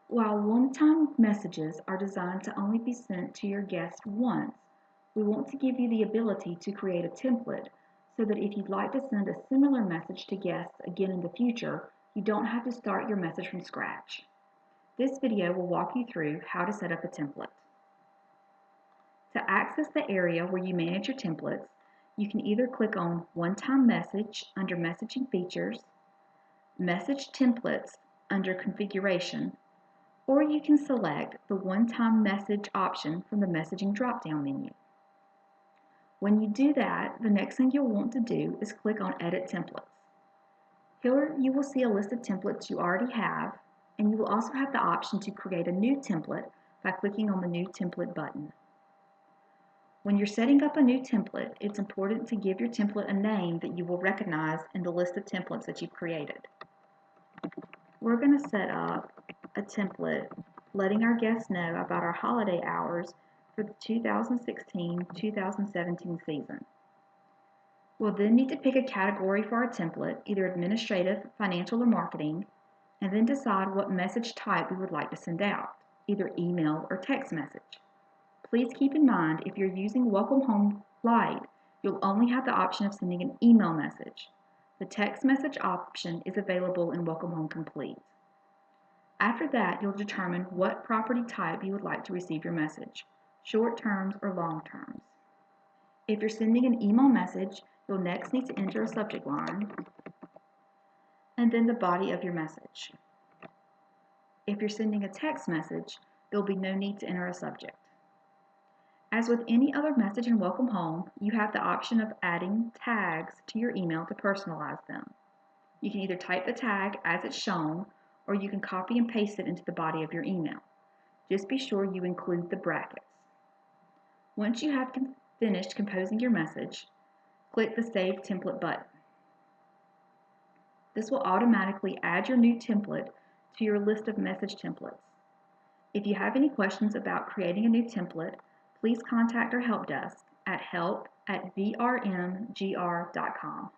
While one-time messages are designed to only be sent to your guests once, we want to give you the ability to create a template so that if you'd like to send a similar message to guests again in the future, you don't have to start your message from scratch. This video will walk you through how to set up a template. To access the area where you manage your templates, you can either click on One-Time Message under Messaging Features, Message Templates under Configuration, or you can select the One-Time Message option from the Messaging drop-down menu. When you do that, the next thing you'll want to do is click on Edit Templates. Here you will see a list of templates you already have, and you will also have the option to create a new template by clicking on the New Template button. When you're setting up a new template, it's important to give your template a name that you will recognize in the list of templates that you've created. We're going to set up a template letting our guests know about our holiday hours for the 2016-2017 season. We'll then need to pick a category for our template, either administrative, financial, or marketing, and then decide what message type we would like to send out, either email or text message. Please keep in mind, if you're using Welcome Home Lite, you'll only have the option of sending an email message. The text message option is available in Welcome Home Complete. After that, you'll determine what property type you would like to receive your message, short terms or long terms. If you're sending an email message, you'll next need to enter a subject line and then the body of your message. If you're sending a text message, there'll be no need to enter a subject. As with any other message in Welcome Home, you have the option of adding tags to your email to personalize them. You can either type the tag as it's shown, or you can copy and paste it into the body of your email. Just be sure you include the brackets. Once you have finished composing your message, click the Save Template button. This will automatically add your new template to your list of message templates. If you have any questions about creating a new template, please contact our help desk at help@vrmgr.com.